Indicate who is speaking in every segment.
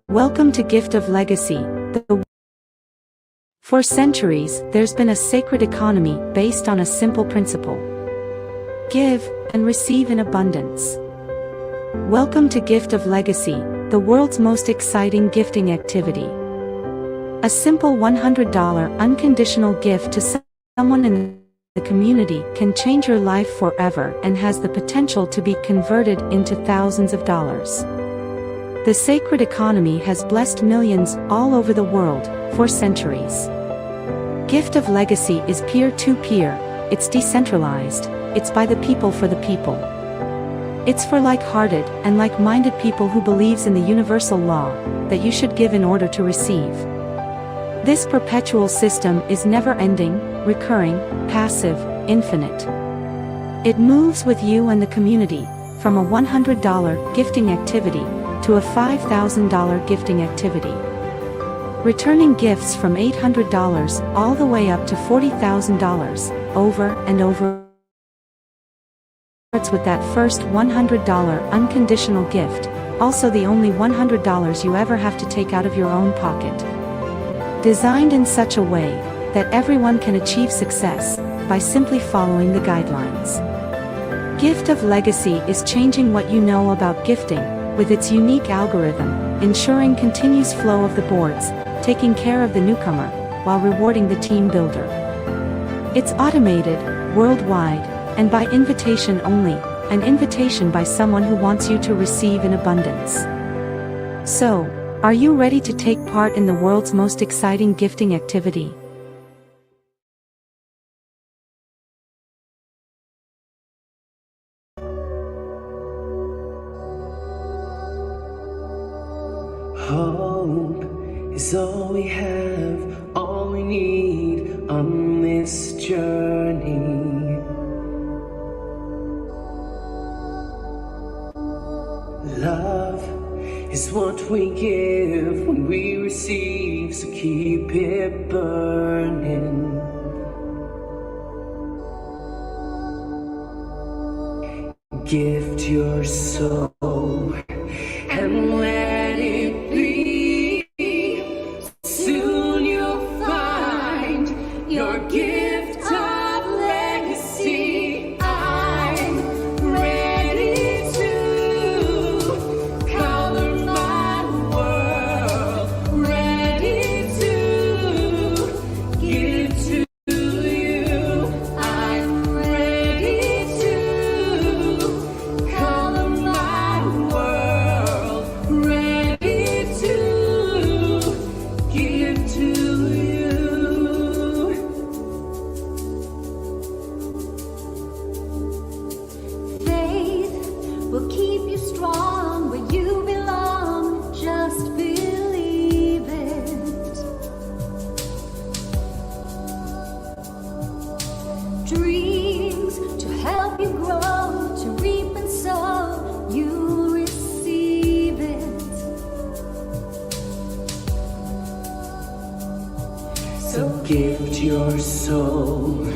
Speaker 1: Welcome to Gift of Legacy. For centuries, there's been a sacred economy based on a simple principle: give and receive in abundance. Welcome to Gift of Legacy, the world's most exciting gifting activity. A simple $100 unconditional gift to someone in the community can change your life forever and has the potential to be converted into thousands of dollars. The sacred economy has blessed millions all over the world for centuries. Gift of Legacy is peer-to-peer, it's decentralized, it's by the people for the people. It's for like-hearted and like-minded people who believes in the universal law that you should give in order to receive. This perpetual system is never-ending, recurring, passive, infinite. It moves with you and the community, from a $100 gifting activity to a $5,000 gifting activity. Returning gifts from $800 all the way up to $40,000, over and over. Starts with that first $100 unconditional gift, also the only $100 you ever have to take out of your own pocket. Designed in such a way that everyone can achieve success by simply following the guidelines. Gift of Legacy is changing what you know about gifting with its unique algorithm, ensuring continuous flow of the boards, taking care of the newcomer while rewarding the team builder. It's automated, worldwide, and by invitation only, an invitation by someone who wants you to receive in abundance. So, are you ready to take part in the world's most exciting gifting activity?
Speaker 2: Hope is all we have, all we need on this journey. Love is what we give when we receive, so keep it burning. Gift your soul and let it be. Soon you'll find your gift of legacy. I'm ready to color my world, ready to give to you. I'm ready to color my world, ready to give to you.
Speaker 3: Faith will keep you strong where you belong. Just believe it. Dreams to help you grow, to reap and sow. You receive it.
Speaker 2: So gift your soul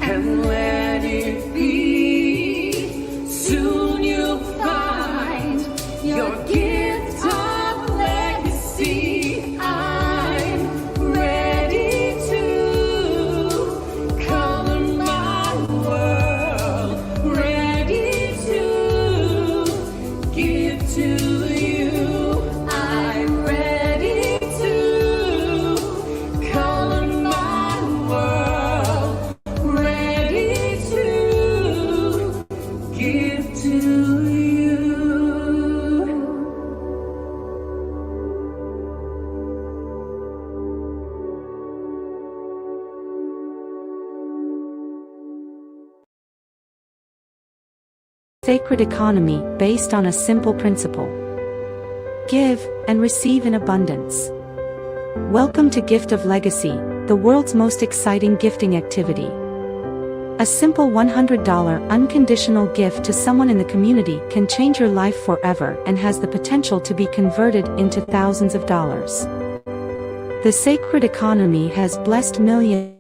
Speaker 2: and let it be. Soon you'll find your gift of legacy. I'm ready to color my world, ready to give to you. I'm ready to color my world, ready to give to you.
Speaker 1: Sacred economy based on a simple principle: give and receive in abundance. Welcome to Gift of Legacy, the world's most exciting gifting activity. A simple $100 unconditional gift to someone in the community can change your life forever and has the potential to be converted into thousands of dollars. The sacred economy has blessed millions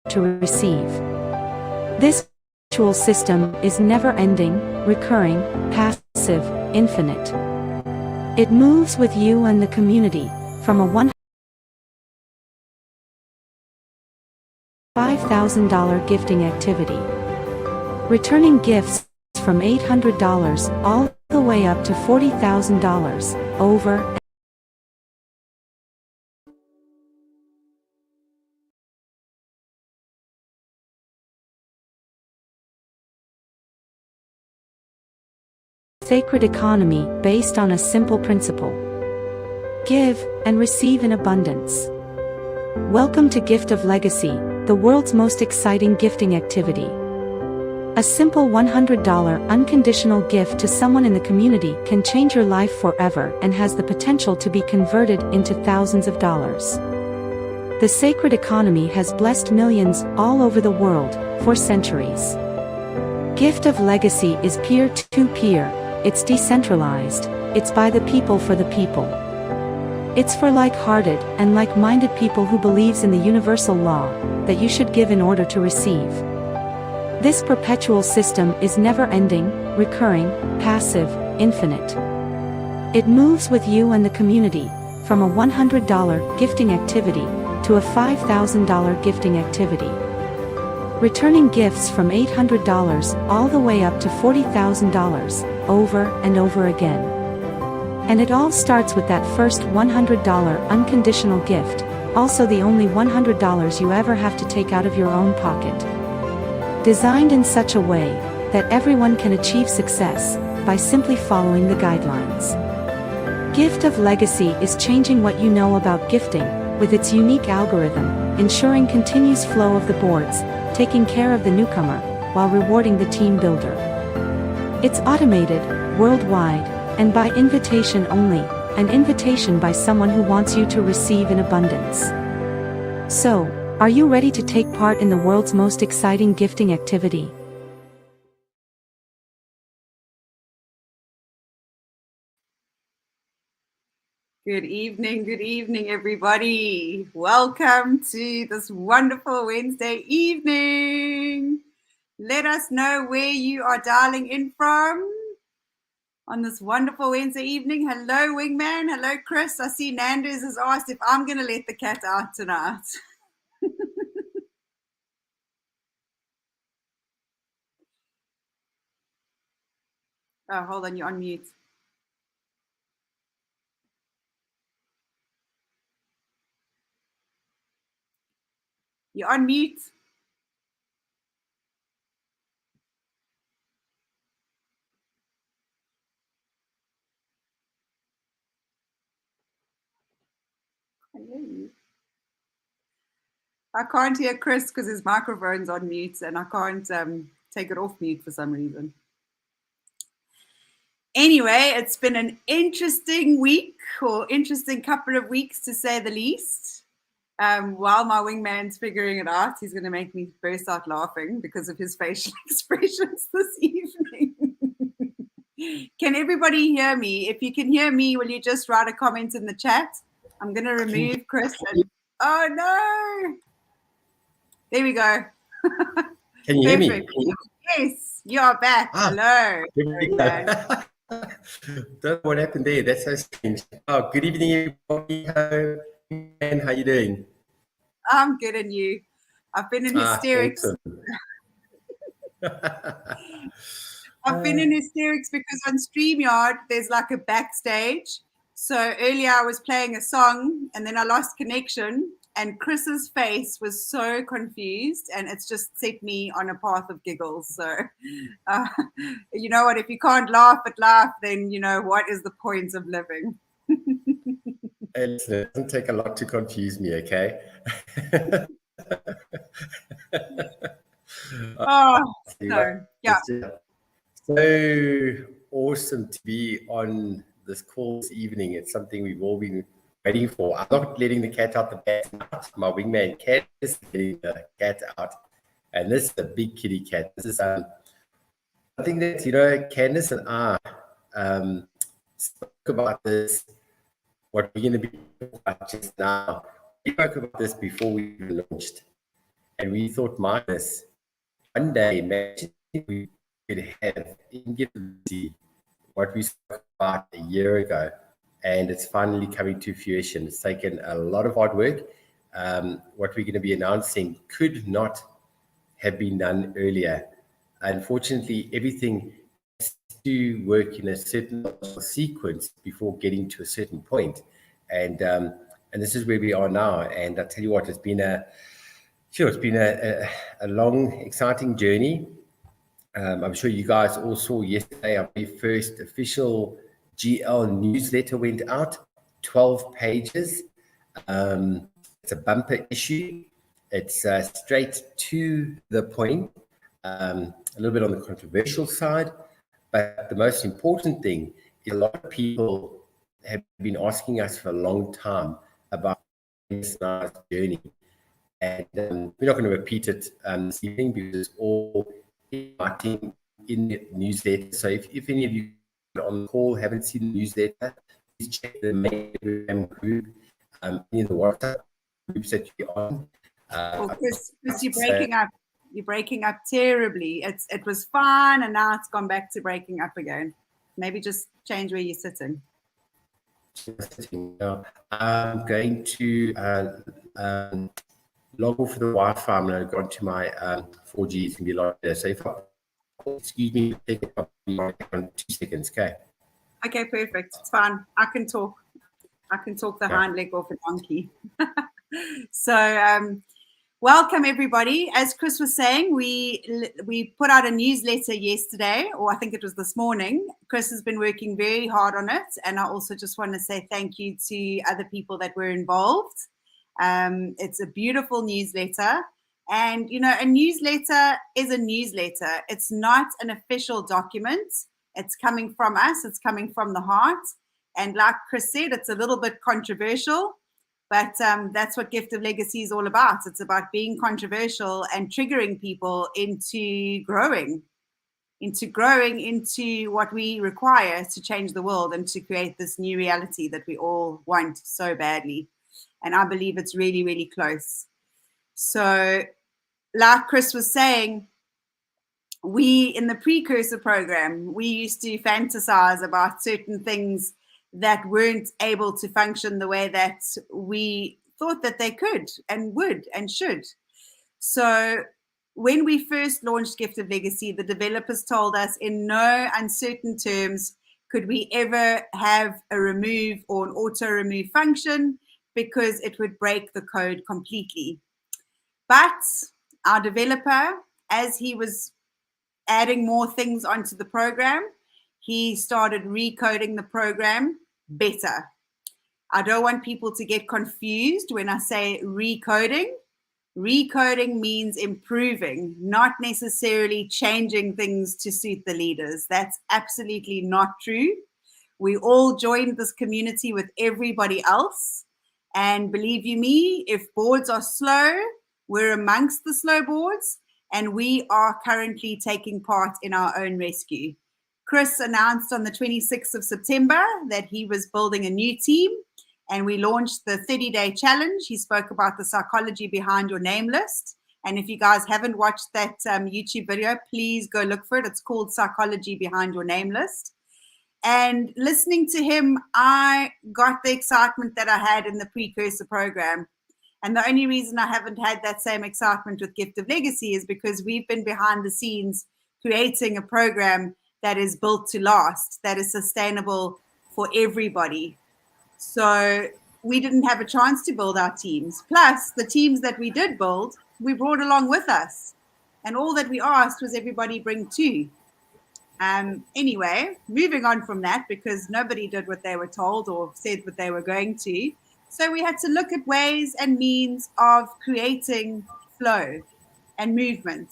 Speaker 1: to receive. This perpetual system is never-ending, recurring, passive, infinite. It moves with you and the community, from a $5,000 gifting activity. Returning gifts from $800 all the way up to $40,000, over sacred economy based on a simple principle. Give and receive in abundance. Welcome to Gift of Legacy, the world's most exciting gifting activity. A simple $100 unconditional gift to someone in the community can change your life forever and has the potential to be converted into thousands of dollars. The sacred economy has blessed millions all over the world for centuries. Gift of Legacy is peer-to-peer, it's decentralized, it's by the people for the people. It's for like-hearted and like-minded people who believes in the universal law that you should give in order to receive. This perpetual system is never-ending, recurring, passive, infinite. It moves with you and the community, from a $100 gifting activity to a $5,000 gifting activity. Returning gifts from $800 all the way up to $40,000, over and over again. And it all starts with that first $100 unconditional gift, also the only $100 you ever have to take out of your own pocket. Designed in such a way that everyone can achieve success by simply following the guidelines. Gift of Legacy is changing what you know about gifting with its unique algorithm, ensuring continuous flow of the boards, taking care of the newcomer while rewarding the team builder. It's automated, worldwide, and by invitation only, an invitation by someone who wants you to receive in abundance. So, are you ready to take part in the world's most exciting gifting activity?
Speaker 4: Good evening, everybody. Welcome to this wonderful Wednesday evening. Let us know where you are dialing in from on this wonderful Wednesday evening. Hello, Wingman. Hello, Chris. I see Nando's has asked if I'm going to let the cat out tonight. Oh, hold on. You're on mute. You're on mute. I hear you. I can't hear Chris because his microphone's on mute and I can't take it off mute for some reason. Anyway, it's been an interesting week, or interesting couple of weeks to say the least. While my wingman's figuring it out, he's going to make me burst out laughing because of his facial expressions this evening. Can everybody hear me? If you can hear me, will you just write a comment in the chat? I'm going to remove Chris. Oh, no. There we go.
Speaker 5: Can you hear me?
Speaker 4: Yes, you are back. Hello.
Speaker 5: Don't know what happened there. That's so strange. Oh, good evening, everybody. And how you doing?
Speaker 4: I'm good, and you? I've been in hysterics. I've been in hysterics because on StreamYard, there's like a backstage. So earlier I was playing a song and then I lost connection and Chris's face was so confused and it's just set me on a path of giggles. So, you know what, if you can't laugh at life, then you know, what is the point of living?
Speaker 5: It doesn't take a lot to confuse me, okay?
Speaker 4: Oh, so, yeah.
Speaker 5: So awesome to be on this call this evening. It's something we've all been waiting for. I'm not letting the cat out the bag now. My wingman cat is letting the cat out. And this is a big kitty cat. This is I think that, you know, Candace and I spoke about this, what we're going to be talking about just now. We spoke about this before we even launched. And we thought, minus one day, imagine if we could have in Gift what we spoke about a year ago, and it's finally coming to fruition. It's taken a lot of hard work. What we're going to be announcing could not have been done earlier. Unfortunately, everything has to work in a certain sequence before getting to a certain point. And this is where we are now. And I tell you what, it's been a long, exciting journey. I'm sure you guys all saw yesterday our very first official GL newsletter went out, 12 pages. It's a bumper issue. It's straight to the point, a little bit on the controversial side. But the most important thing is a lot of people have been asking us for a long time about this nice journey. And we're not going to repeat it this evening because it's all in the newsletter. So if any of you on the call haven't seen the newsletter, please check the main group, in the WhatsApp groups that you're on.
Speaker 4: Chris, you're breaking up. You're breaking up terribly. It was fine, and now it's gone back to breaking up again. Maybe just change where you're sitting.
Speaker 5: I'm going to log off the Wi-Fi. I'm going to go onto my 4G. It's going to be a lot better. So if I, excuse me, take it up on 2 seconds.
Speaker 4: Okay, perfect. It's fine. I can talk the hind leg off a donkey. So welcome everybody. As Chris was saying, we put out a newsletter yesterday, or I think it was this morning. Chris has been working very hard on it, and I also just want to say thank you to other people that were involved. It's a beautiful newsletter, and you know, a newsletter is a newsletter. It's not an official document. It's coming from us. It's coming from the heart, and like Chris said, it's a little bit controversial. But that's what Gift of Legacy is all about. It's about being controversial and triggering people into growing into what we require to change the world and to create this new reality that we all want so badly. And I believe it's really, really close. So like Chris was saying, we, in the precursor program, we used to fantasize about certain things that weren't able to function the way that we thought that they could and would and should. So when we first launched Gift of Legacy, the developers told us in no uncertain terms could we ever have a remove or an auto remove function, because it would break the code completely. But our developer, as he was adding more things onto the program, he started recoding the program better. I don't want people to get confused when I say recoding. Recoding means improving, not necessarily changing things to suit the leaders. That's absolutely not true. We all joined this community with everybody else. And believe you me, if boards are slow, we're amongst the slow boards, and we are currently taking part in our own rescue. Chris announced on the 26th of September that he was building a new team, and we launched the 30-day challenge. He spoke about the psychology behind your name list. And if you guys haven't watched that YouTube video, please go look for it. It's called Psychology Behind Your Name List. And listening to him, I got the excitement that I had in the precursor program. And the only reason I haven't had that same excitement with Gift of Legacy is because we've been behind the scenes creating a program that is built to last, that is sustainable for everybody. So we didn't have a chance to build our teams. Plus, the teams that we did build, we brought along with us. And all that we asked was everybody bring two. Anyway, moving on from that, because nobody did what they were told or said what they were going to. So we had to look at ways and means of creating flow and movement.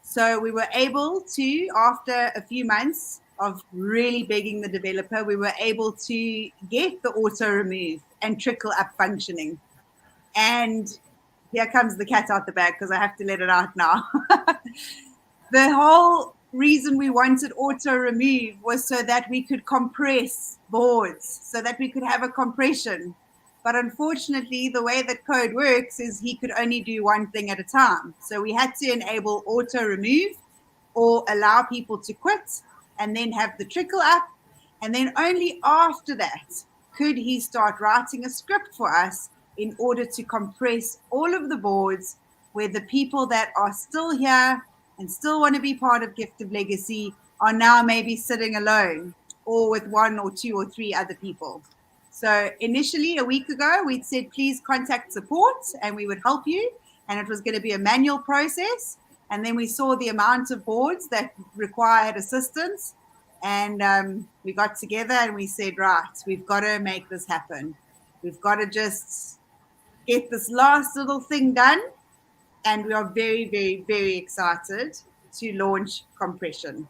Speaker 4: So we were able to, after a few months of really begging the developer, we were able to get the auto remove and trickle up functioning. And here comes the cat out the bag, because I have to let it out now. The whole reason we wanted auto remove was so that we could compress boards, so that we could have a compression. But unfortunately, the way that code works is he could only do one thing at a time. So we had to enable auto remove or allow people to quit and then have the trickle up. And then only after that could he start writing a script for us in order to compress all of the boards where the people that are still here and still want to be part of Gift of Legacy are now maybe sitting alone or with one or two or three other people. So initially, a week ago, we'd said, please contact support and we would help you. And it was going to be a manual process. And then we saw the amount of boards that required assistance. And we got together and we said, right, we've got to make this happen. We've got to just get this last little thing done. And we are very, very, very excited to launch compression.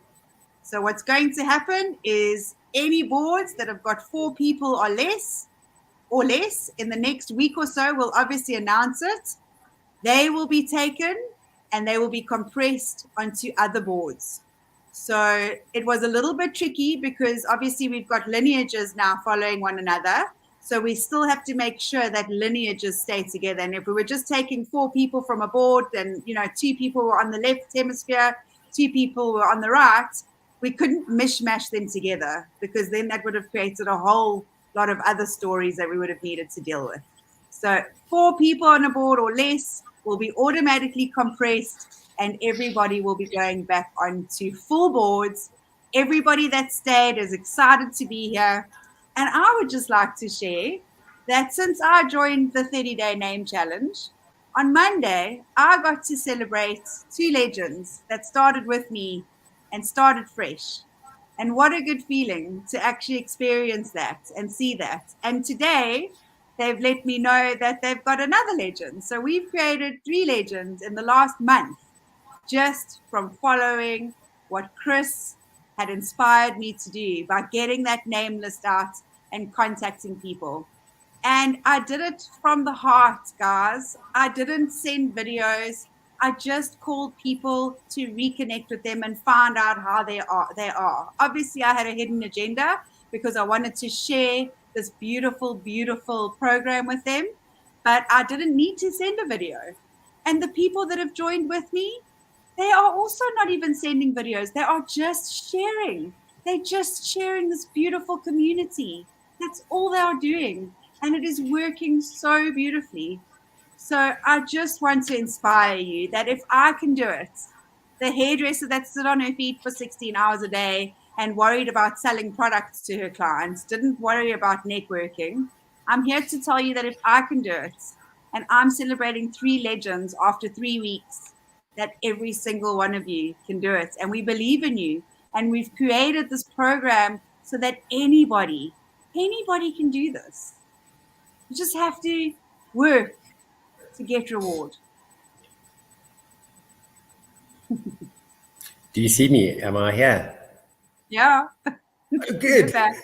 Speaker 4: So what's going to happen is any boards that have got 4 people or less in the next week or so, we'll obviously announce it. They will be taken and they will be compressed onto other boards. So it was a little bit tricky because obviously we've got lineages now following one another. So we still have to make sure that lineages stay together. And if we were just taking 4 people from a board, then, 2 people were on the left hemisphere, 2 people were on the right, we couldn't mishmash them together because then that would have created a whole lot of other stories that we would have needed to deal with. So 4 people on a board or less will be automatically compressed and everybody will be going back onto full boards. Everybody that stayed is excited to be here. And I would just like to share that since I joined the 30-day name challenge, on Monday, I got to celebrate 2 legends that started with me and started fresh. And what a good feeling to actually experience that and see that. And today, they've let me know that they've got another legend. So we've created 3 legends in the last month, just from following what Chris had inspired me to do by getting that name list out and contacting people. And I did it from the heart, guys. I didn't send videos. I just called people to reconnect with them and find out how they are. Obviously, I had a hidden agenda because I wanted to share this beautiful, beautiful program with them, but I didn't need to send a video. And the people that have joined with me, they are also not even sending videos. They are just sharing. They're just sharing this beautiful community. That's all they are doing. And it is working so beautifully. So I just want to inspire you that if I can do it, the hairdresser that stood on her feet for 16 hours a day and worried about selling products to her clients, didn't worry about networking, I'm here to tell you that if I can do it, and I'm celebrating 3 legends after 3 weeks, that every single one of you can do it. And we believe in you. And we've created this program so that anybody can do this. You just have to work to get reward.
Speaker 5: Do you see me? Am I here?
Speaker 4: Yeah.
Speaker 5: Oh, good.
Speaker 4: Back.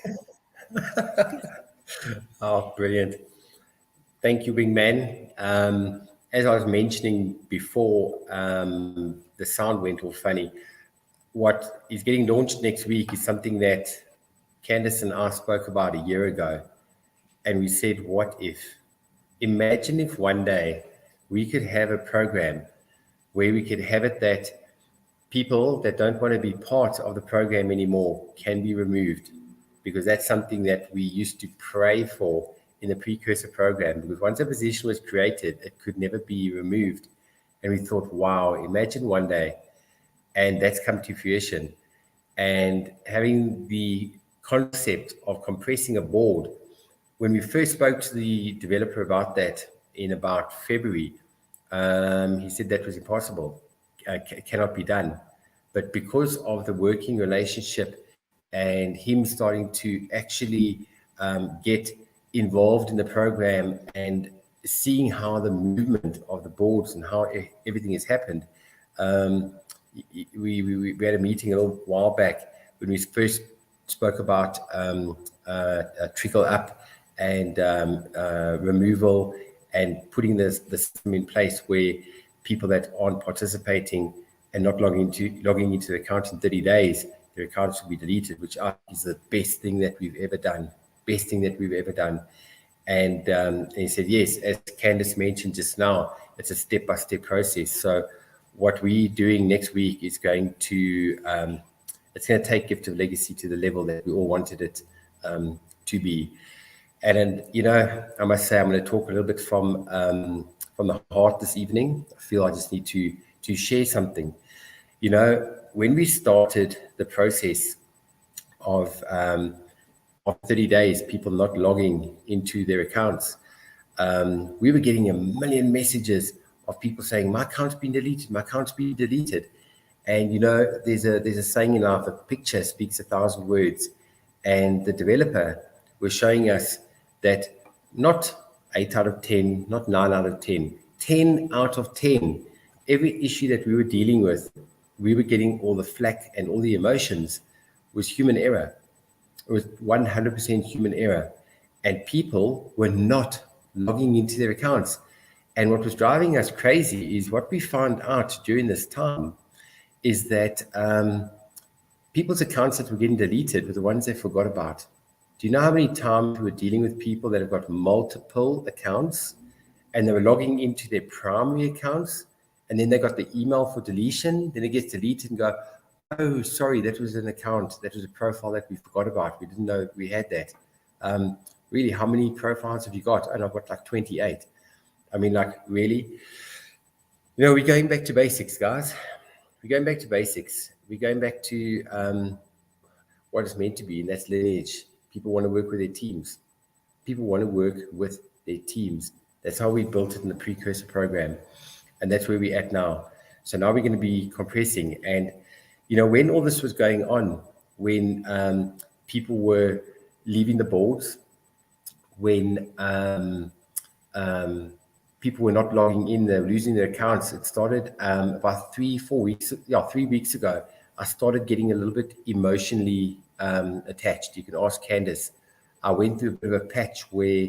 Speaker 5: Oh, brilliant. Thank you, Wingman. As I was mentioning before, the sound went all funny. What is getting launched next week is something that Candz and I spoke about a year ago. And we said, what if? Imagine if one day we could have a program where we could have it that people that don't want to be part of the program anymore can be removed, because that's something that we used to pray for in the precursor program, because once a position was created, it could never be removed. And we thought, wow, imagine one day, and that's come to fruition. And having the concept of compressing a board, when we first spoke to the developer about that in about February, he said that was impossible, cannot be done. But because of the working relationship and him starting to actually get involved in the program and seeing how the movement of the boards and how everything has happened, we had a meeting a little while back when we first spoke about trickle up and removal and putting the system in place where people that aren't participating and not logging into the account in 30 days, their accounts will be deleted, which is the best thing that we've ever done. And he said, yes, as Candz mentioned just now, it's a step-by-step process. So what we're doing next week is going to, it's going to take Gift of Legacy to the level that we all wanted it to be. And you know, I must say, I'm going to talk a little bit from the heart this evening. I feel I just need to share something. You know, when we started the process of 30 days, people not logging into their accounts, we were getting a million messages of people saying, my account's been deleted, my account's been deleted. And you know, there's a saying in life, a picture speaks 1,000 words. And the developer was showing us that not 8 out of 10, not 9 out of 10, 10 out of 10, every issue that we were dealing with, we were getting all the flack and all the emotions, was human error. It was 100% human error. And people were not logging into their accounts. And what was driving us crazy is what we found out during this time is that people's accounts that were getting deleted were the ones they forgot about. Do you know how many times we were dealing with people that have got multiple accounts and they were logging into their primary accounts, and then they got the email for deletion, then it gets deleted and go, oh, sorry, that was an account, that was a profile that we forgot about. We didn't know we had that. Really, how many profiles have you got? And I've got like 28. I mean, like, really? You know, we're going back to basics, guys. We're going back to basics. We're going back to what it's meant to be, and that's lineage. People want to work with their teams. People want to work with their teams. That's how we built it in the precursor program. And that's where we're at now. So now we're going to be compressing. And, you know, when all this was going on, when people were leaving the boards, when people were not logging in, they were losing their accounts, it started about 3 weeks ago. I started getting a little bit emotionally attached. You can ask Candz. I went through a bit of a patch where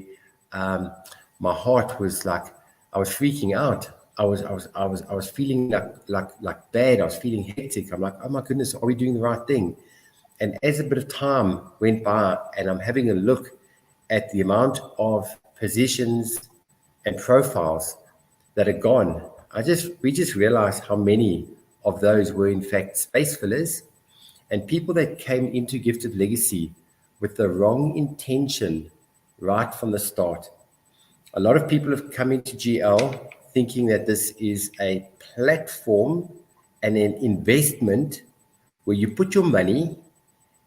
Speaker 5: my heart was like, I was freaking out. I was feeling like bad. I was feeling hectic. I'm like, oh my goodness, are we doing the right thing? And as a bit of time went by, and I'm having a look at the amount of positions and profiles that are gone, we just realized how many of those were in fact space fillers and people that came into Gift of Legacy with the wrong intention right from the start. A lot of people have come into GL thinking that this is a platform and an investment where you put your money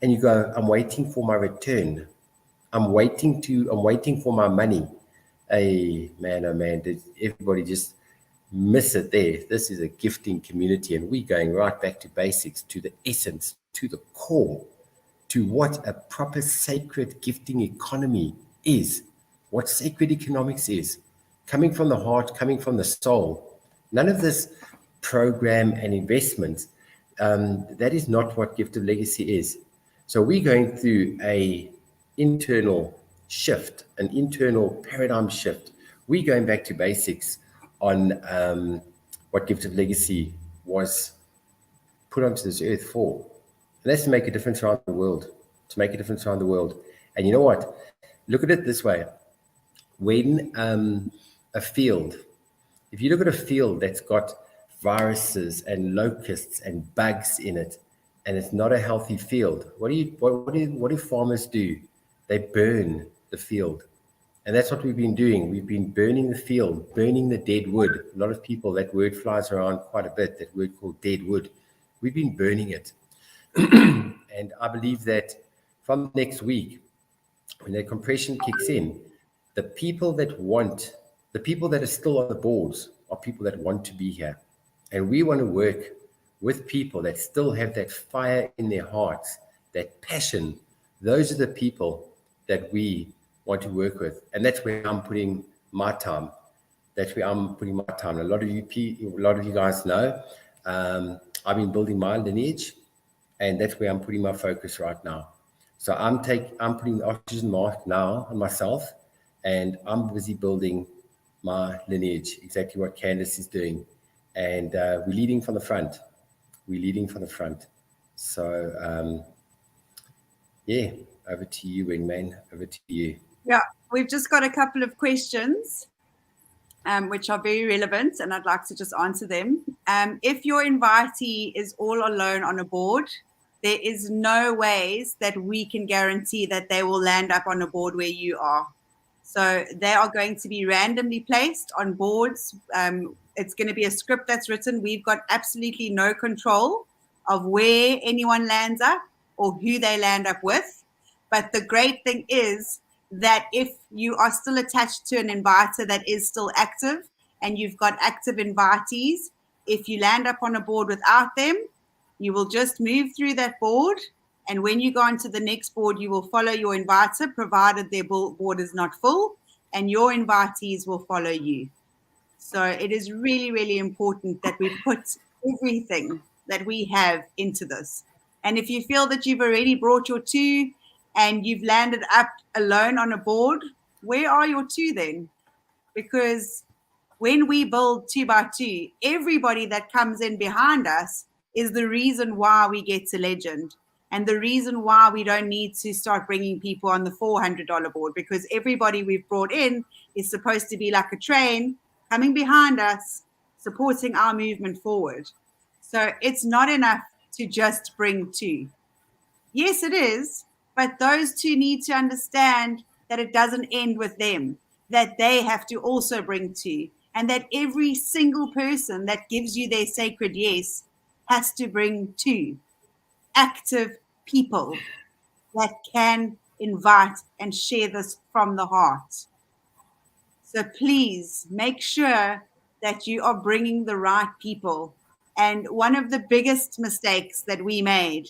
Speaker 5: and you go, I'm waiting for my return. I'm waiting for my money. Hey, man, oh man, did everybody just miss it there? This is a gifting community, and we're going right back to basics, to the essence, to the core, to what a proper sacred gifting economy is, what sacred economics is, coming from the heart, coming from the soul. None of this program and investments, that is not what Gift of Legacy is. So we're going through an internal shift, an internal paradigm shift. We're going back to basics on what Gift of Legacy was put onto this earth for. And that's to make a difference around the world, to make a difference around the world. And you know what? Look at it this way. When a field, if you look at a field that's got viruses and locusts and bugs in it, and it's not a healthy field, what do farmers do? They burn the field. And that's what we've been doing. We've been burning the field, burning the dead wood. A lot of people, that word flies around quite a bit, that word called dead wood. We've been burning it. And I believe that from next week, when that compression kicks in, the people that are still on the boards are people that want to be here. And we want to work with people that still have that fire in their hearts, that passion. Those are the people that we want to work with. And that's where I'm putting my time. That's where I'm putting my time. A lot of you guys know, I've been building my lineage, and that's where I'm putting my focus right now. So I'm putting the oxygen mask now on myself, and I'm busy building my lineage, exactly what Candz is doing. And we're leading from the front. So, yeah, over to you, Wingman. Over to you.
Speaker 4: Yeah, we've just got a couple of questions, which are very relevant, and I'd like to just answer them. If your invitee is all alone on a board, there is no ways that we can guarantee that they will land up on a board where you are. So they are going to be randomly placed on boards. It's going to be a script that's written. We've got absolutely no control of where anyone lands up or who they land up with. But the great thing is that if you are still attached to an inviter that is still active and you've got active invitees, if you land up on a board without them, you will just move through that board. And when you go onto the next board, you will follow your inviter, provided their board is not full, and your invitees will follow you. So it is really, really important that we put everything that we have into this. And if you feel that you've already brought your 2 and you've landed up alone on a board, where are your 2 then? Because when we build 2 by 2, everybody that comes in behind us is the reason why we get to legend. And the reason why we don't need to start bringing people on the $400 board, because everybody we've brought in is supposed to be like a train coming behind us, supporting our movement forward. So it's not enough to just bring 2. Yes, it is, but those 2 need to understand that it doesn't end with them, that they have to also bring 2, and that every single person that gives you their sacred yes has to bring 2 active people that can invite and share this from the heart. So please make sure that you are bringing the right people. And one of the biggest mistakes that we made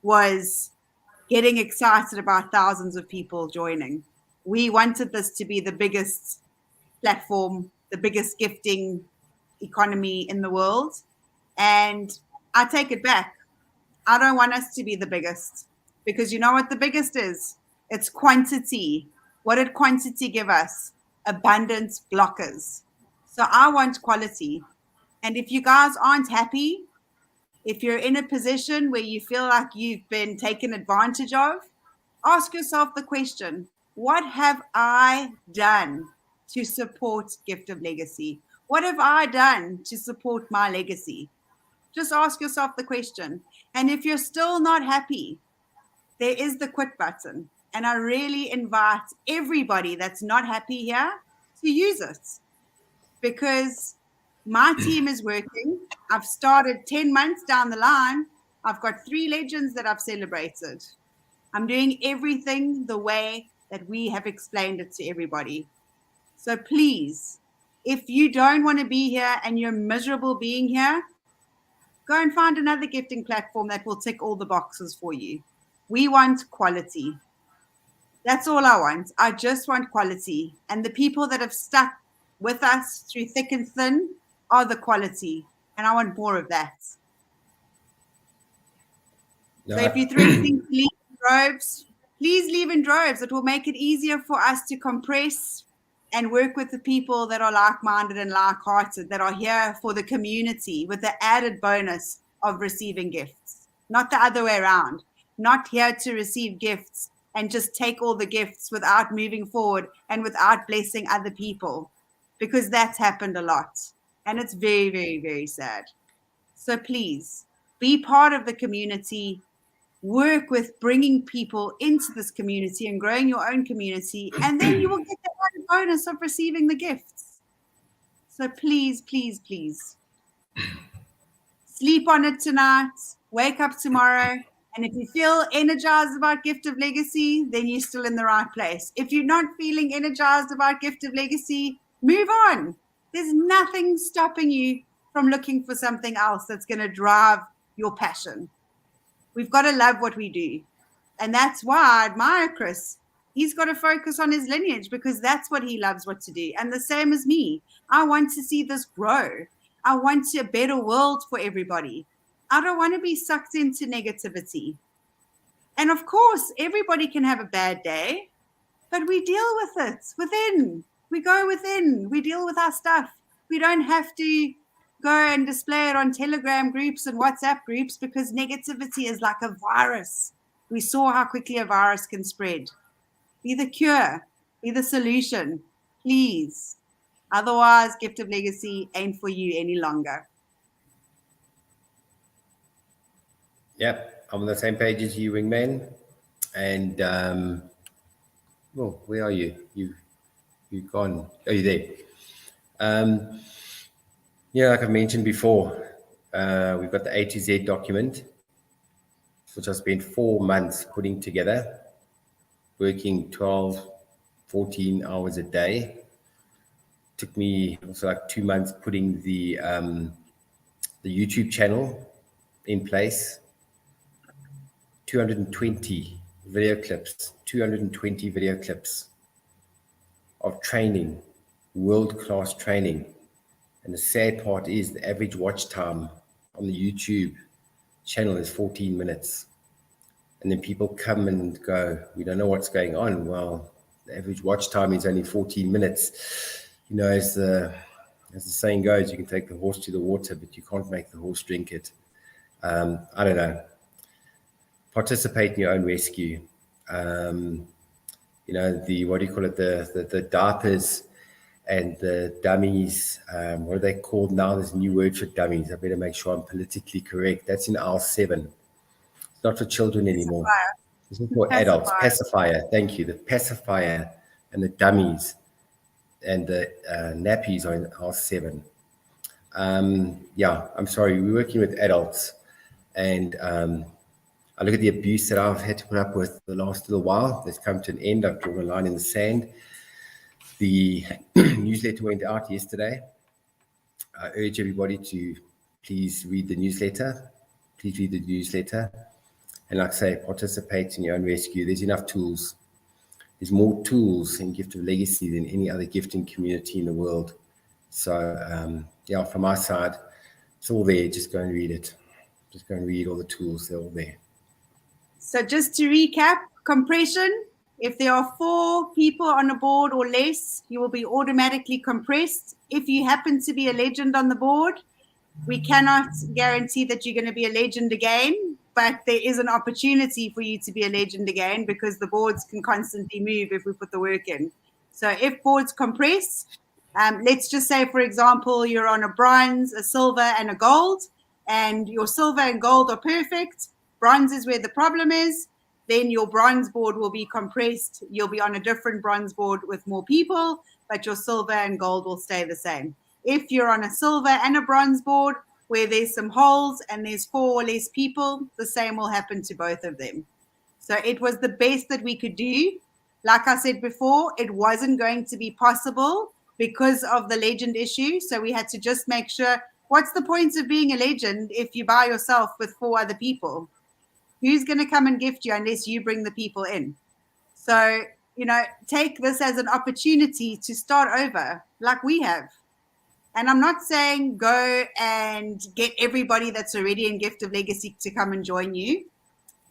Speaker 4: was getting excited about thousands of people joining. We wanted this to be the biggest platform, the biggest gifting economy in the world. And I take it back. I don't want us to be the biggest, because you know what the biggest is? It's quantity. What did quantity give us? Abundance blockers. So I want quality. And if you guys aren't happy, if you're in a position where you feel like you've been taken advantage of, ask yourself the question, what have I done to support Gift of Legacy? What have I done to support my legacy? Just ask yourself the question. And if you're still not happy, there is the quit button. And I really invite everybody that's not happy here to use it, because my team is working. I've started 10 months down the line. I've got 3 legends that I've celebrated. I'm doing everything the way that we have explained it to everybody. So please, if you don't want to be here and you're miserable being here, go and find another gifting platform that will tick all the boxes for you. We want quality. That's all I want. I just want quality. And the people that have stuck with us through thick and thin are the quality. And I want more of that.
Speaker 5: No,
Speaker 4: So if you think to leave in droves, please leave in droves. It will make it easier for us to compress and work with the people that are like-minded and like-hearted, that are here for the community, with the added bonus of receiving gifts. Not the other way around. Not here to receive gifts and just take all the gifts without moving forward and without blessing other people, because that's happened a lot. And it's very, very, very sad. So please be part of the community. Work with bringing people into this community and growing your own community, and then you will get the added bonus of receiving the gifts. So please, please, please sleep on it tonight, wake up tomorrow, and if you feel energized about Gift of Legacy, then you're still in the right place. If you're not feeling energized about Gift of Legacy, move on. There's nothing stopping you from looking for something else that's going to drive your passion. We've got to love what we do. And that's why I admire Chris. He's got to focus on his lineage, because that's what he loves what to do. And the same as me. I want to see this grow. I want a better world for everybody. I don't want to be sucked into negativity. And of course, everybody can have a bad day, but we deal with it within. We go within. We deal with our stuff. We don't have to go and display it on Telegram groups and WhatsApp groups, because negativity is like a virus. We saw how quickly a virus can spread. Be the cure. Be the solution, please. Otherwise, Gift of Legacy ain't for you any longer.
Speaker 5: Yep, I'm on the same page as you, Wingman. And well, where are you? You've gone. Oh, you're there. Yeah, like I've mentioned before, we've got the A to Z document, which I spent 4 months putting together, working 12, 14 hours a day. Took me also like 2 months putting the YouTube channel in place. 220 video clips of training, world-class training. And the sad part is the average watch time on the YouTube channel is 14 minutes. And then people come and go, we don't know what's going on. Well, the average watch time is only 14 minutes. You know, as the saying goes, you can take the horse to the water, but you can't make the horse drink it. I don't know. Participate in your own rescue. You know, the diapers and the dummies, what are they called now? There's a new word for dummies. I better make sure I'm politically correct. That's in aisle 7. It's not for children anymore. This is for adults. Pacifier. Thank you. The pacifier and the dummies and the nappies are in aisle 7. Yeah, I'm sorry. We're working with adults, and I look at the abuse that I've had to put up with the last little while. It's come to an end. I've drawn a line in the sand. The newsletter went out yesterday. I urge everybody to please read the newsletter. Please read the newsletter. And like I say, participate in your own rescue. There's enough tools. There's more tools in Gift of Legacy than any other gifting community in the world. So, yeah, from my side, it's all there. Just go and read it. Just go and read all the tools. They're all there.
Speaker 4: So just to recap, compression. If there are 4 people on a board or less, you will be automatically compressed. If you happen to be a legend on the board, we cannot guarantee that you're going to be a legend again, but there is an opportunity for you to be a legend again because the boards can constantly move if we put the work in. So if boards compress, let's just say, for example, you're on a bronze, a silver, and a gold, and your silver and gold are perfect. Bronze is where the problem is. Then your bronze board will be compressed. You'll be on a different bronze board with more people, but your silver and gold will stay the same. If you're on a silver and a bronze board where there's some holes and there's 4 or less people, the same will happen to both of them. So it was the best that we could do. Like I said before, it wasn't going to be possible because of the legend issue. So we had to just make sure, what's the point of being a legend if you're by yourself with 4 other people? Who's going to come and gift you unless you bring the people in? So, you know, take this as an opportunity to start over like we have. And I'm not saying go and get everybody that's already in Gift of Legacy to come and join you,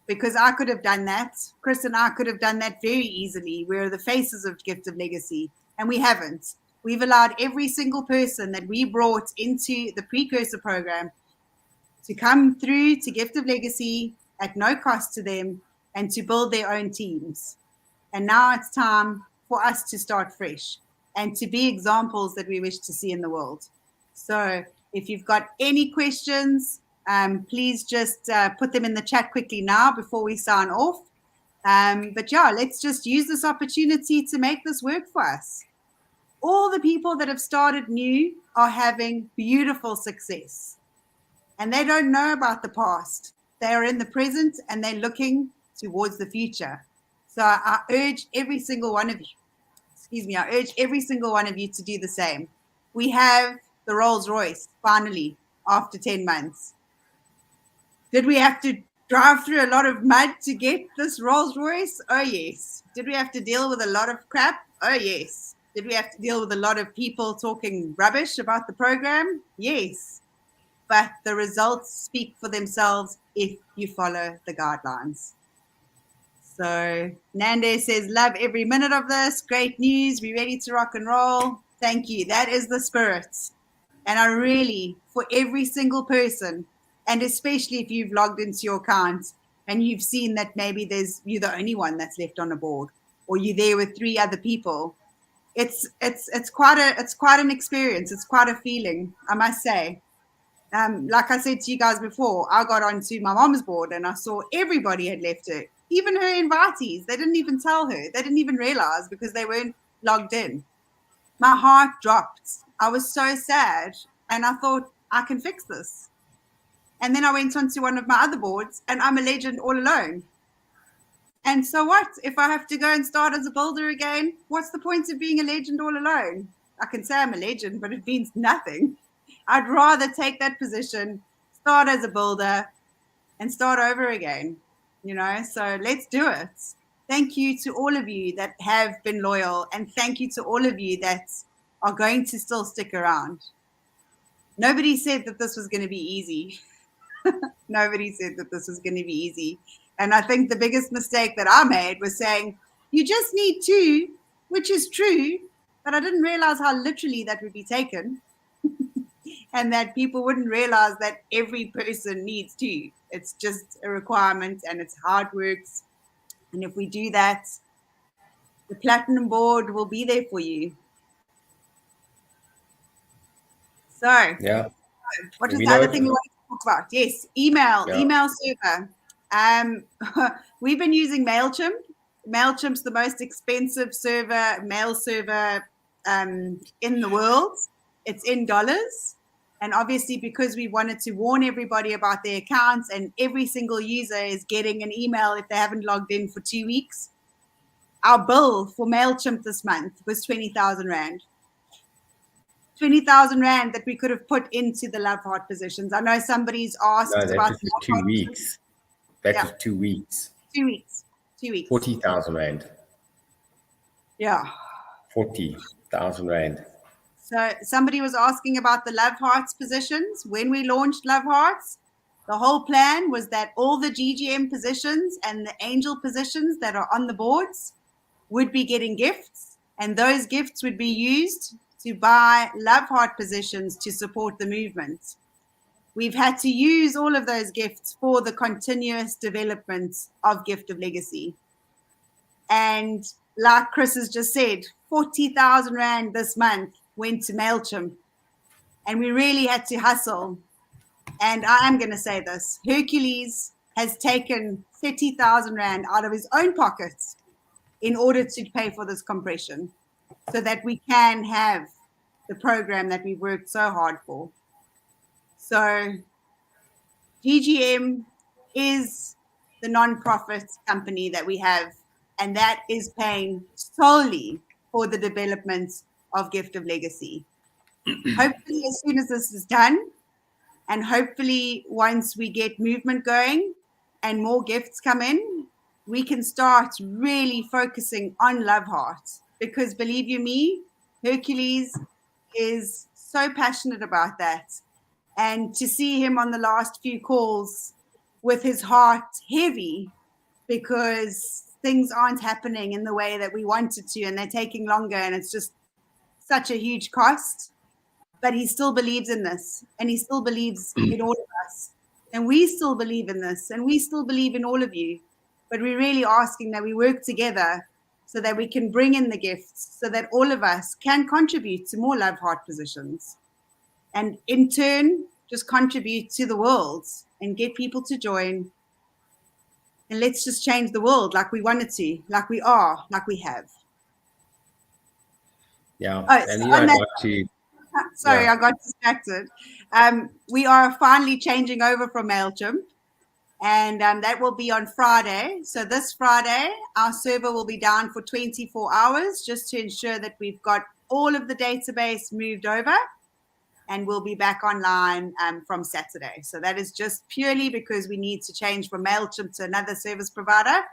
Speaker 4: because I could have done that. Chris and I could have done that very easily. We're the faces of Gift of Legacy, and we haven't. We've allowed every single person that we brought into the precursor program to come through to Gift of Legacy at no cost to them and to build their own teams. And now it's time for us to start fresh and to be examples that we wish to see in the world. So if you've got any questions, please just put them in the chat quickly now before we sign off. But yeah, let's just use this opportunity to make this work for us. All the people that have started new are having beautiful success, and they don't know about the past. They are in the present and they're looking towards the future. So I urge every single one of you, I urge every single one of you to do the same. We have the Rolls Royce finally after 10 months. Did we have to drive through a lot of mud to get this Rolls Royce? Oh, yes. Did we have to deal with a lot of crap? Oh, yes. Did we have to deal with a lot of people talking rubbish about the program? Yes. But the results speak for themselves if you follow the guidelines. So Nande says, love every minute of this. Great news. We're ready to rock and roll. Thank you. That is the spirit. And I really, for every single person, and especially if you've logged into your account and you've seen that maybe you're the only one that's left on the board, or you're there with 3 other people, it's quite an experience. It's quite a feeling, I must say. Like I said to you guys before, I got onto my mom's board and I saw everybody had left her, even her invitees. They didn't even tell her. They didn't even realize because they weren't logged in. My heart dropped. I was so sad, and I thought, I can fix this. And then I went onto one of my other boards, and I'm a legend all alone. And so what? If I have to go and start as a builder again, what's the point of being a legend all alone? I can say I'm a legend, but it means nothing. I'd rather take that position, start as a builder, and start over again. So let's do it. Thank you to all of you that have been loyal, and thank you to all of you that are going to still stick around. Nobody said that this was going to be easy. Nobody said that this was going to be easy. And I think the biggest mistake that I made was saying, you just need 2, which is true, but I didn't realize how literally that would be taken. And that people wouldn't realize that every person needs 2. It's just a requirement, and it's how it works. And if we do that, the platinum board will be there for you. So,
Speaker 5: Yeah.
Speaker 4: what is the other thing we want to talk about? Yes, email server. We've been using MailChimp. MailChimp's the most expensive mail server in the world. It's in dollars. And obviously, because we wanted to warn everybody about their accounts, and every single user is getting an email if they haven't logged in for 2 weeks, our bill for MailChimp this month was 20,000 Rand. 20,000 Rand that we could have put into the love heart positions. I know somebody's asked about
Speaker 5: was 2 weeks. That was 2 weeks.
Speaker 4: 2 weeks. 2 weeks.
Speaker 5: 40,000 Rand.
Speaker 4: Yeah.
Speaker 5: 40,000 Rand.
Speaker 4: So somebody was asking about the Love Hearts positions. When we launched Love Hearts, the whole plan was that all the GGM positions and the angel positions that are on the boards would be getting gifts, and those gifts would be used to buy Love Heart positions to support the movement. We've had to use all of those gifts for the continuous development of Gift of Legacy. And like Chris has just said, 40,000 Rand this month went to MailChimp, and we really had to hustle. And I am going to say this, Hercules has taken 30,000 Rand out of his own pockets in order to pay for this compression, so that we can have the program that we've worked so hard for. So GGM is the non-profit company that we have, and that is paying solely for the development of Gift of Legacy. Hopefully, as soon as this is done, and hopefully once we get movement going and more gifts come in, we can start really focusing on Love Heart. Because believe you me, Hercules is so passionate about that. And to see him on the last few calls with his heart heavy because things aren't happening in the way that we wanted to, and they're taking longer, and it's just such a huge cost. But he still believes in this, and he still believes in all of us. And we still believe in this, and we still believe in all of you. But we're really asking that we work together so that we can bring in the gifts, so that all of us can contribute to more Love Heart positions. And in turn, just contribute to the world and get people to join. And let's just change the world like we wanted to, like we are, like we have.
Speaker 5: Yeah.
Speaker 4: Oh,
Speaker 5: and
Speaker 4: so sorry, I got distracted. We are finally changing over from MailChimp, and that will be on Friday. So this Friday, our server will be down for 24 hours just to ensure that we've got all of the database moved over, and we'll be back online from Saturday. So that is just purely because we need to change from MailChimp to another service provider.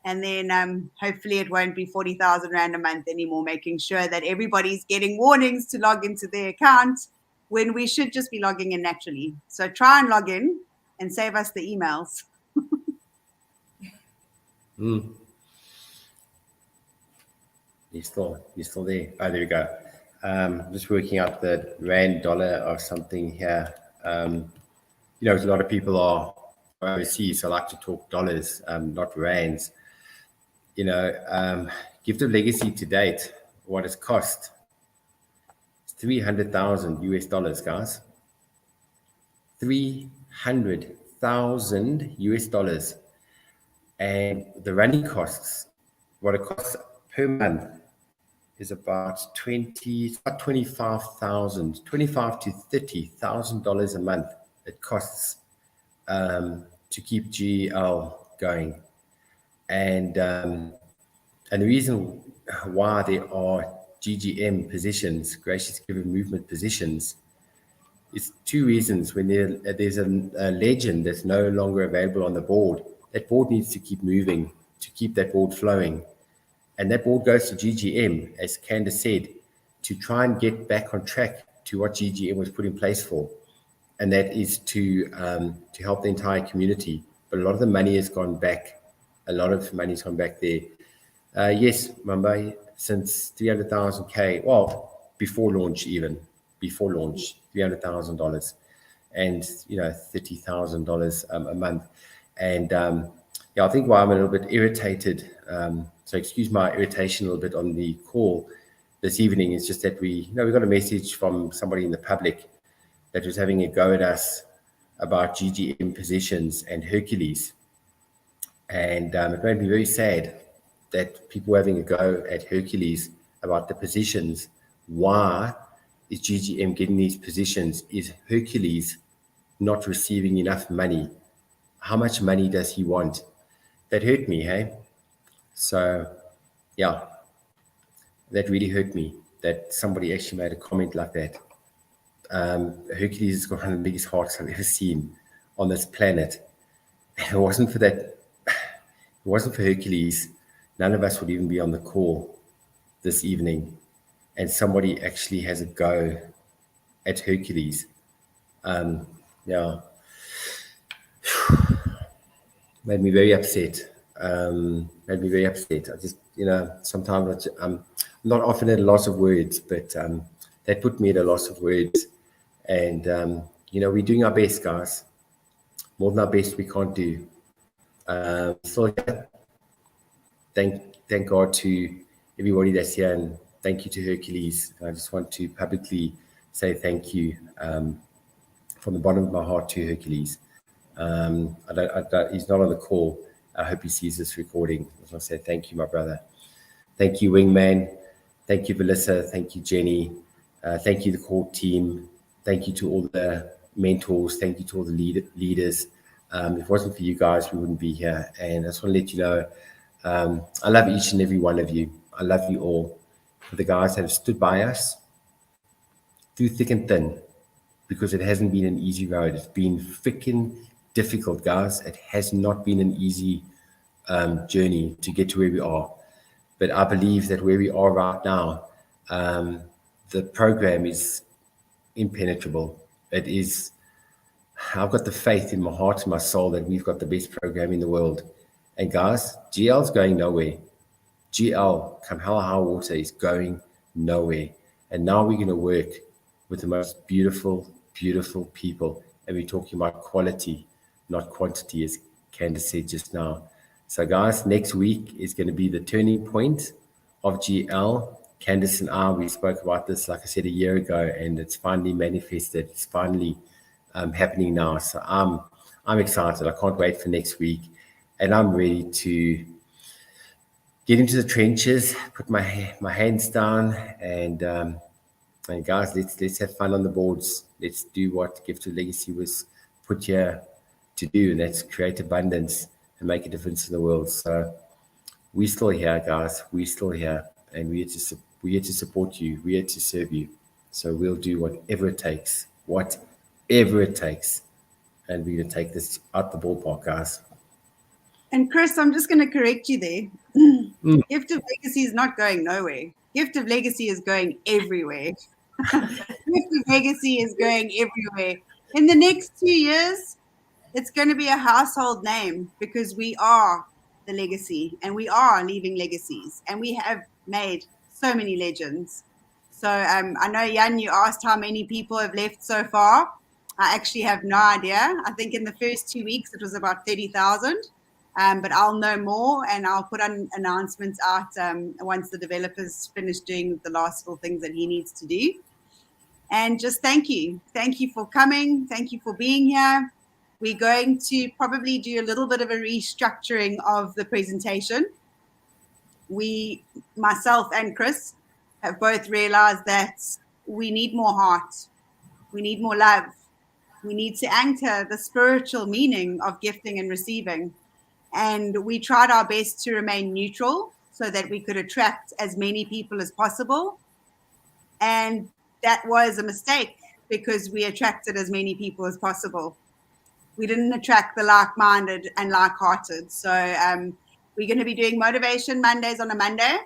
Speaker 4: And then hopefully it won't be 40,000 Rand a month anymore, making sure that everybody's getting warnings to log into their account when we should just be logging in naturally. So try and log in and save us the emails.
Speaker 5: You're still there. Oh, there we go. Just working out the Rand dollar or something here. A lot of people are overseas, so I like to talk dollars, not rands. Gift of Legacy to date, what it's cost, it's 300,000 US dollars, guys. 300,000 US dollars. And the running costs, what it costs per month is about about 25,000, 25 to 30,000 dollars a month. It costs to keep GL going, and the reason why there are GGM positions, gracious giver movement positions, is two reasons. When there's a legend that's no longer available on the board, that board needs to keep moving to keep that board flowing. And that board goes to GGM, as Candz said, to try and get back on track to what GGM was put in place for. And that is to help the entire community. But a lot of the money has gone back. A lot of money's gone back there. Yes, Mumbai, since 300,000 K, well, before launch, $300,000 and, $30,000 a month. And I think why I'm a little bit irritated, so excuse my irritation a little bit on the call this evening, is just that we got a message from somebody in the public that was having a go at us about GGM positions and Hercules. And it made me very sad that people were having a go at Hercules about the positions. Why is GGM getting these positions? Is Hercules not receiving enough money? How much money does he want? That hurt me, hey? So, yeah, that really hurt me that somebody actually made a comment like that. Hercules has got one of the biggest hearts I've ever seen on this planet. And if it wasn't for Hercules, none of us would even be on the call this evening. And somebody actually has a go at Hercules. Yeah. Made me very upset. I just, sometimes I'm not often at a loss of words, but that put me at a loss of words. And, we're doing our best, guys. More than our best we can't do. So thank God to everybody that's here, and thank you to Hercules. I just want to publicly say thank you from the bottom of my heart to Hercules. He's not on the call. I hope he sees this recording. I just want to say thank you, my brother. Thank you, Wingman. Thank you, Melissa. Thank you, Jenny. Thank you, the core team. Thank you to all the mentors. Thank you to all the leaders. If it wasn't for you guys, we wouldn't be here. And I just want to let you know, I love each and every one of you. I love you all. For the guys that have stood by us through thick and thin, because it hasn't been an easy road. It's been freaking difficult, guys. It has not been an easy journey to get to where we are. But I believe that where we are right now, the program is impenetrable. It is. I've got the faith in my heart and my soul that we've got the best program in the world. And guys, GL's going nowhere. GL, come hell or high water, is going nowhere. And now we're going to work with the most beautiful, beautiful people. And we're talking about quality, not quantity, as Candz said just now. So guys, next week is going to be the turning point of GL. Candz and I, we spoke about this, like I said, a year ago, and it's finally manifested. It's finally happening now. So I'm excited. I can't wait for next week. And I'm ready to get into the trenches, put my hands down, and guys, let's have fun on the boards. Let's do what Gift of Legacy was put here to do, and that's create abundance and make a difference in the world. So we're still here, guys. We're still here, and we're here to support you. We're here to serve you. So we'll do whatever it takes, and we're going to take this out the ballpark, guys.
Speaker 4: And Chris, I'm just going to correct you there. Gift of Legacy is not going nowhere. Gift of Legacy is going everywhere. Gift of Legacy is going everywhere. In the next 2 years, it's going to be a household name, because we are the legacy, and we are leaving legacies, and we have made so many legends. So I know, Jan, you asked how many people have left so far. I actually have no idea. I think in the first 2 weeks, it was about 30,000. But I'll know more, and I'll put on announcements out once the developer's finished doing the last little things that he needs to do. And just thank you. Thank you for coming. Thank you for being here. We're going to probably do a little bit of a restructuring of the presentation. Myself and Chris, have both realized that we need more heart. We need more love. We need to anchor the spiritual meaning of gifting and receiving. And we tried our best to remain neutral so that we could attract as many people as possible. And that was a mistake because we attracted as many people as possible. We didn't attract the like-minded and like-hearted. So we're going to be doing Motivation Mondays on a Monday,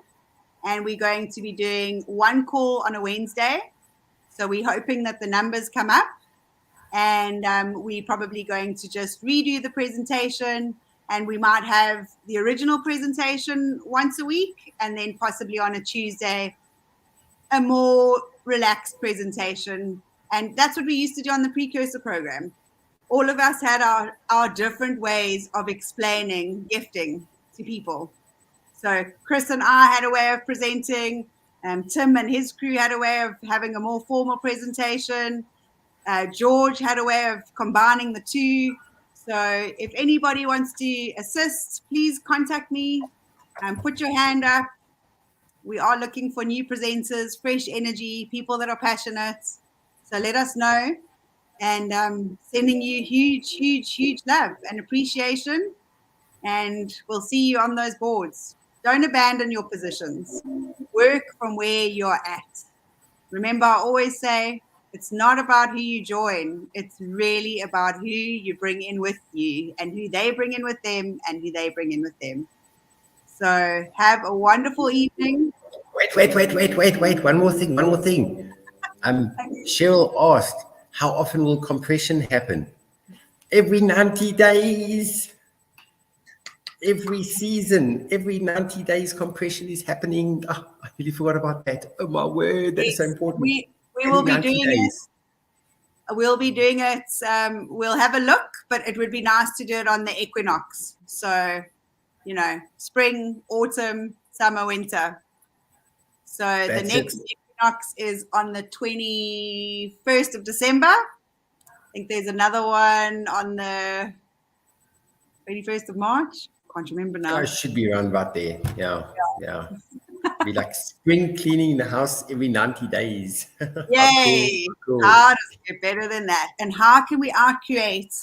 Speaker 4: and we're going to be doing one call on a Wednesday. So we're hoping that the numbers come up, and we're probably going to just redo the presentation, and we might have the original presentation once a week, and then possibly on a Tuesday, a more relaxed presentation. And that's what we used to do on the precursor program. All of us had our different ways of explaining gifting to people. So Chris and I had a way of presenting. Tim and his crew had a way of having a more formal presentation. George had a way of combining the two. So if anybody wants to assist, please contact me and put your hand up. We are looking for new presenters, fresh energy, people that are passionate. So let us know. And sending you huge, huge, huge love and appreciation. And we'll see you on those boards. Don't abandon your positions. Work from where you're at. Remember, I always say, it's not about who you join. It's really about who you bring in with you and who they bring in with them and who they bring in with them. So have a wonderful evening.
Speaker 5: Wait. One more thing. Cheryl asked, how often will compression happen? Every 90 days. Every season, every 90 days, compression is happening. Oh, I really forgot about that. Oh my word, that is so important.
Speaker 4: We will be doing it. We'll be doing it. We'll have a look, but it would be nice to do it on the equinox. So, spring, autumn, summer, winter. So the next equinox is on the 21st of December. I think there's another one on the 21st of March. Can't remember now.
Speaker 5: I should be around about there. Yeah. Be like spring cleaning the house every 90 days.
Speaker 4: Yay!
Speaker 5: Cool.
Speaker 4: How does it get better than that? And how can we out-create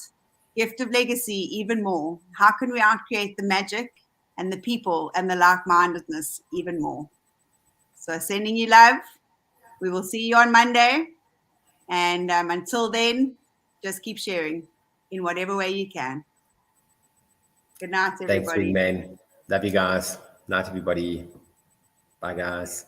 Speaker 4: Gift of Legacy even more? How can we out-create the magic and the people and the like-mindedness even more? So sending you love. We will see you on Monday. And until then, just keep sharing in whatever way you can. Good night, everybody.
Speaker 5: Thanks, man. Love you guys. Night, everybody. Bye, guys.